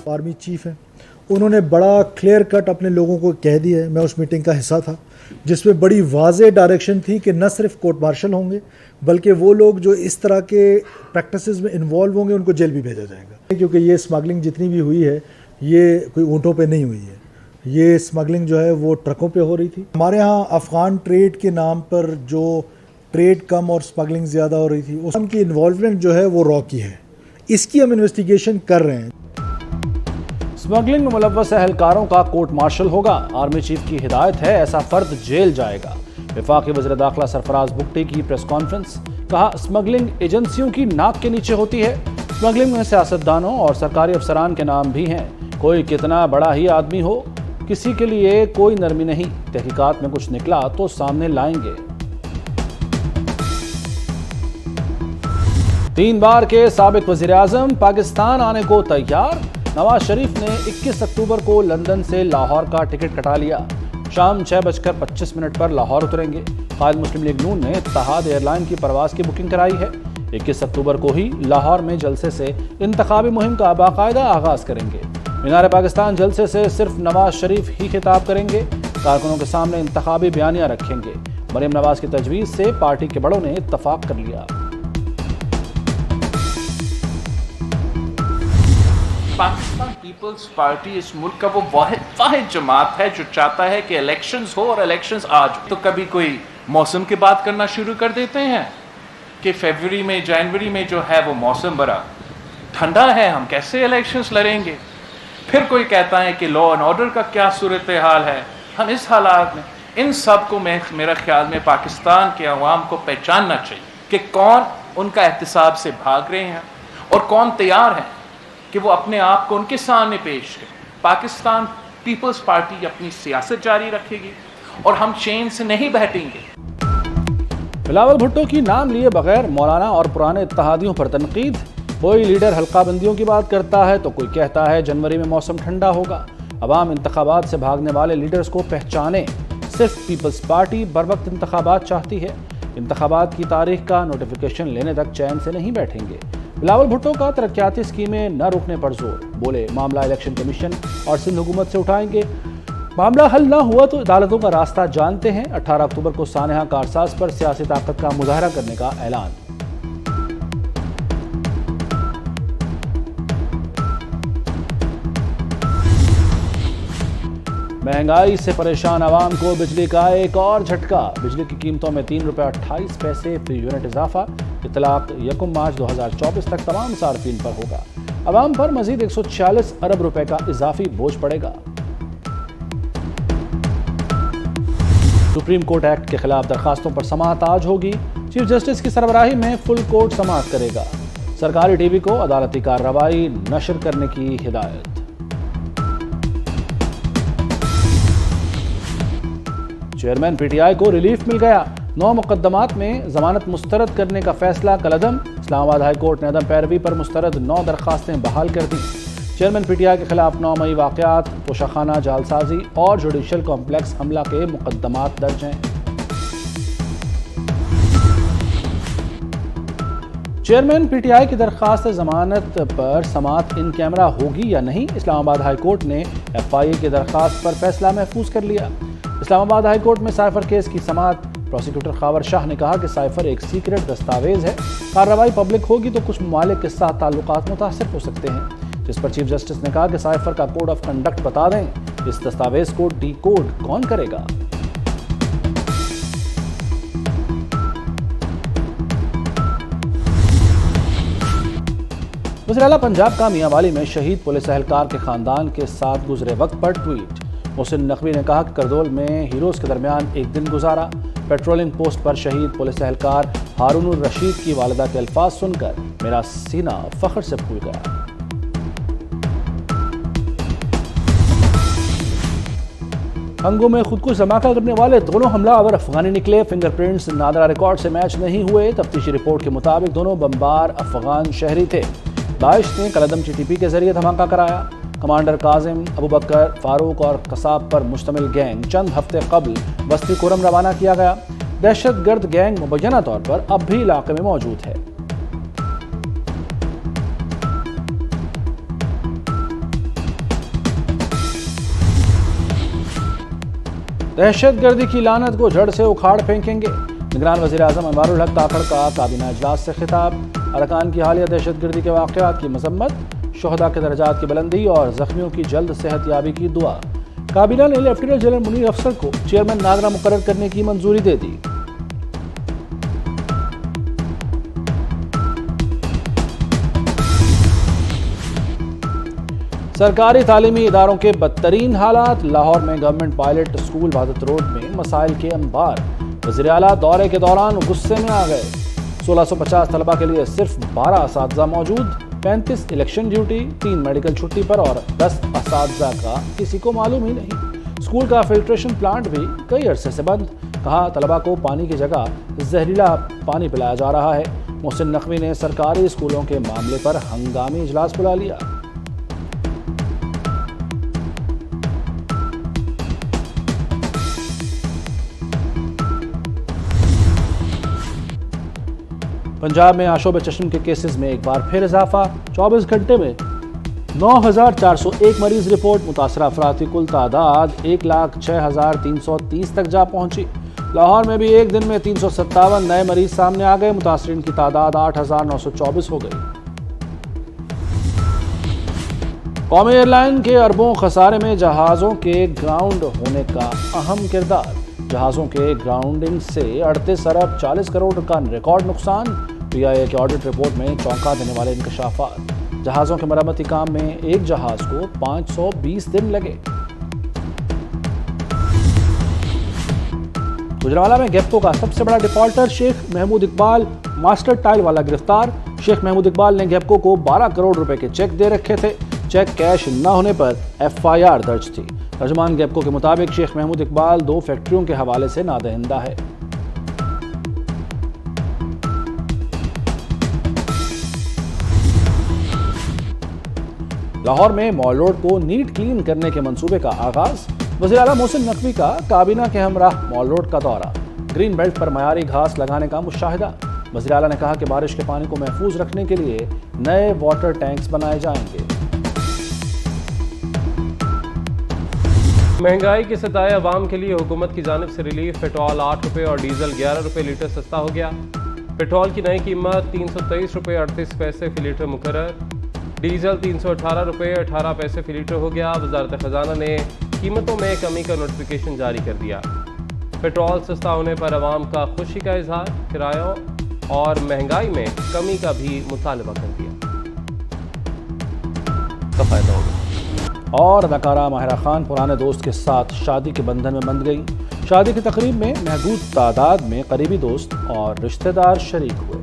Army chief हैं, उन्होंने बड़ा क्लियर कट अपने लोगों को कह दिया है। मैं उस मीटिंग का हिस्सा था जिसमें बड़ी वाज़ेह डायरेक्शन थी कि न सिर्फ कोर्ट मार्शल होंगे बल्कि वो लोग जो इस तरह के प्रैक्टिसेस में इन्वॉल्व होंगे उनको जेल भी भेजा जाएगा, क्योंकि ये स्मगलिंग जितनी भी हुई है ये कोई ऊँटों पे नहीं हुई है, ये स्मगलिंग जो है वो ट्रकों पे हो रही थी। हमारे यहाँ अफ़गान ट्रेड के नाम पर जो ट्रेड कम और स्मगलिंग ज़्यादा हो रही थी, उनकी इन्वॉल्वमेंट जो है वो रॉ की है, इसकी हम इन्वेस्टिगेशन कर रहे हैं। स्मगलिंग में मुलव्वस एहलकारों का कोर्ट मार्शल होगा, आर्मी चीफ की हिदायत है, ऐसा फर्द जेल जाएगा। वफाकी वज़ीर दाखिला सरफराज बुगटी की प्रेस कॉन्फ्रेंस, कहा स्मगलिंग एजेंसियों की नाक के नीचे होती है। स्मगलिंग में सियासतदानों और सरकारी अफसरान के नाम भी हैं। कोई कितना बड़ा ही आदमी हो, किसी के लिए कोई नरमी नहीं। तहकीकात में कुछ निकला तो सामने लाएंगे। 3 बार के साबिक वज़ीर आज़म पाकिस्तान आने को तैयार। नवाज शरीफ ने 21 अक्टूबर को लंदन से लाहौर का टिकट कटा लिया। शाम 6:25 पर लाहौर उतरेंगे। कायद मुस्लिम लीग नून ने इत्तेहाद एयरलाइन की परवाज की बुकिंग कराई है। 21 अक्टूबर को ही लाहौर में जलसे से इंतखाबी मुहिम का बाकायदा आगाज करेंगे। मीनार पाकिस्तान जलसे से सिर्फ नवाज शरीफ ही खिताब करेंगे। कारकुनों के सामने इंतखाबी बयानियां रखेंगे। मरीम नवाज की तजवीज़ से पार्टी के बड़ों ने इत्तफाक कर लिया। पाकिस्तान पीपल्स पार्टी इस मुल्क का वो वाहिद जमात है जो चाहता है कि इलेक्शंस हो और इलेक्शंस आज। तो कभी कोई मौसम की बात करना शुरू कर देते हैं कि फरवरी में जनवरी में जो है वो मौसम बड़ा ठंडा है, हम कैसे इलेक्शंस लड़ेंगे। फिर कोई कहता है कि लॉ एंड ऑर्डर का क्या सूरत हाल है। हम इस हालात में इन सब को मेरा ख्याल में पाकिस्तान के अवाम को पहचानना चाहिए कि कौन उनका एहतिसाब से भाग रहे हैं और कौन तैयार है कि वो अपने आप को उनके सामने पेश करें। पाकिस्तान पीपल्स पार्टी अपनी सियासत जारी रखेगी और हम चैन से नहीं बैठेंगे। बिलावल भुट्टो की नाम लिए बगैर मौलाना और पुराने इत्तेहादियों पर तनकीद। कोई लीडर हल्काबंदियों की बात करता है तो कोई कहता है जनवरी में मौसम ठंडा होगा। अवाम इंतखाबात से भागने वाले लीडर्स को पहचाने। सिर्फ पीपल्स पार्टी बर वक्त इंतखाबात चाहती है। इंतखाबात की तारीख का नोटिफिकेशन लेने तक चैन से नहीं बैठेंगे। बिलावल भुट्टो का तरक्याती स्कीमें न रोकने पर जोर। बोले मामला इलेक्शन कमीशन और सिंध हुकूमत से उठाएंगे। मामला हल न हुआ तो अदालतों का रास्ता जानते हैं। 18 अक्टूबर को सानेहा कारसाज पर सियासी ताकत का मुजाहरा करने का ऐलान। महंगाई से परेशान आवाम को बिजली का एक और झटका। बिजली की कीमतों में ₹3.28 फी यूनिट इजाफा। इतलाक 1 मार्च 2024 तक तमाम सार्फिन पर होगा। आवाम पर मजीद 146 अरब रुपए का इजाफी बोझ पड़ेगा। सुप्रीम कोर्ट एक्ट के खिलाफ दरखास्तों पर समाअत आज होगी। चीफ जस्टिस की सरबराही में फुल कोर्ट समाअत करेगा। सरकारी टीवी को अदालती कार्रवाई नशर करने की हिदायत। चेयरमैन पीटीआई को रिलीफ मिल गया। 9 मुकदमात में जमानत मुस्तरद करने का फैसला कलअदम। इस्लामाबाद हाई कोर्ट ने अदम पैरवी पर मुस्तरद 9 दरखास्तें बहाल कर दी। चेयरमैन पीटीआई के खिलाफ 9 मई वाकयात, पोशाखाना जालसाजी और जुडिशल कॉम्प्लेक्स हमला के मुकदमात दर्ज हैं। चेयरमैन पीटीआई की दरखास्त जमानत पर समाअत इन कैमरा होगी या नहीं, इस्लामाबाद हाई कोर्ट ने एफआईए की दरखास्त पर फैसला महफूज कर लिया। इस्लामाबाद हाई कोर्ट में साइफर केस की समाअत। प्रोसिक्यूटर खावर शाह ने कहा कि साइफर एक सीक्रेट दस्तावेज है। कार्रवाई पब्लिक होगी तो कुछ ममालिक के साथ ताल्लुकात मुतासिर हो सकते हैं, जिस पर चीफ जस्टिस ने कहा कि साइफर का कोड ऑफ कंडक्ट बता दें। इस दस्तावेज को डीकोड कौन करेगा। वज़ीर आला पंजाब का मियांवाली में शहीद पुलिस एहलकार के खानदान के साथ गुजरे वक्त पर ट्वीट। मोहसिन नकवी ने कहा कि करदोल में हीरोज़ के दरमियान एक दिन गुजारा। पेट्रोलिंग पोस्ट पर शहीद पुलिस एहलकार हारूनुर रशीद की वालिदा के अल्फाज सुनकर मेरा सीना फख्र से फूल गया। हंगो में खुद को धमाका करने वाले दोनों हमलावर अफगानी निकले। फिंगरप्रिंट्स नादरा रिकॉर्ड से मैच नहीं हुए। तफ्तीशी रिपोर्ट के मुताबिक दोनों बमबार अफगान शहरी थे। दाइश ने कलअदम टीटीपी के जरिए धमाका कराया। कमांडर काजिम, अबू बकर, फारूक और कसाब पर मुश्तमिल गैंग चंद हफ्ते कबल बस्ती कोरम रवाना किया गया। दहशतगर्द गैंग मुबैना तौर पर अब भी इलाके में मौजूद है। दहशतगर्दी की लानत को जड़ से उखाड़ फेंकेंगे। निगरान वज़ीर आज़म अनवारुल हक ताखड़ का काबीना इजलास से खिताब। अरकान की हालिया दहशतगर्दी के वाक़यात की मजम्मत, शोहदा के दर्जात की बुलंदी और जख्मियों की जल्द सेहतयाबी की दुआ। काबीना ने लेफ्टिनेंट जनरल मुनीर अफसर को चेयरमैन नागरा मुकर्रर करने की मंजूरी दे दी। सरकारी तालीमी इदारों के बदतरीन हालात। लाहौर में government pilot school Wahadat road में मसाइल के अंबार। वज़ीर आला दौरे के दौरान गुस्से में आ गए। 1650 तलबा के लिए सिर्फ 12 असातिज़ा मौजूद, 35 इलेक्शन ड्यूटी, 3 मेडिकल छुट्टी पर और 10 असातिज़ा का किसी को मालूम ही नहीं। स्कूल का फिल्ट्रेशन प्लांट भी कई अरसे से बंद। कहा तलबा को पानी की जगह जहरीला पानी पिलाया जा रहा है। मोहसिन नकवी ने सरकारी स्कूलों के मामले पर हंगामी इजलास बुला लिया। पंजाब में आशोब चश्म के केसेस में एक बार फिर इजाफा। 24 घंटे में 9,401 मरीज रिपोर्ट। मुतासरा अफराद की कुल तादाद 1,06,330 तक जा पहुंची। लाहौर में भी एक दिन में 357 नए मरीज सामने आ गए। मुतासरीन की तादाद 8,924 हो गई। कौमी एयरलाइन के अरबों खसारे में जहाज़ों के ग्राउंड होने का अहम किरदार। जहाज़ों के ग्राउंडिंग से 38 अरब 40 करोड़ का रिकॉर्ड नुकसान। PIA के ऑडिट रिपोर्ट में चौंका देने वाले इंकशाफात। जहाज़ों के मरम्मती काम में एक जहाज़ को 520 दिन लगे। गुजरांवाला में गेप्को का सबसे बड़ा defaulter Sheikh Mahmood Iqbal master tile वाला गिरफ्तार। शेख महमूद इकबाल ने गेप्को को 12 करोड़ रुपए के चेक दे रखे थे। चेक कैश न होने पर FIR दर्ज थी। तर्जुमान गेप्को के मुताबिक शेख महमूद इकबाल 2 फैक्ट्रियों के हवाले से नादहिंदा है। लाहौर में मॉल रोड को नीट क्लीन करने के मंसूबे का आगाज। वज़ीर आला मोहसिन नकवी का काबीना के हमराह मॉल रोड का दौरा। ग्रीन बेल्ट पर मयारी घास लगाने का मुशाहिदा। वज़ीर आला ने कहा कि बारिश के पानी को महफूज रखने के लिए नए वाटर टैंक्स बनाए जाएंगे। महंगाई के सताए अवाम के लिए हुकूमत की जानिब से रिलीफ। पेट्रोल 8 रुपये और डीजल 11 रुपये लीटर सस्ता हो गया। पेट्रोल की नई कीमत 323 रुपये 38 पैसे फी लीटर मुकर्रर। डीजल 318 रुपये 18 पैसे फी लीटर हो गया। वजारत खजाना ने कीमतों में कमी का नोटिफिकेशन जारी कर दिया। पेट्रोल सस्ता होने पर अवाम का खुशी का इजहार। किरायों और महंगाई में कमी का भी मुतालबा कर दिया। का फायदा होगा। और अदाकारा माहिरा खान पुराने दोस्त के साथ शादी के बंधन में बंध गई। शादी की तकरीब में महदूद तादाद में करीबी दोस्त और रिश्तेदार शरीक हुए।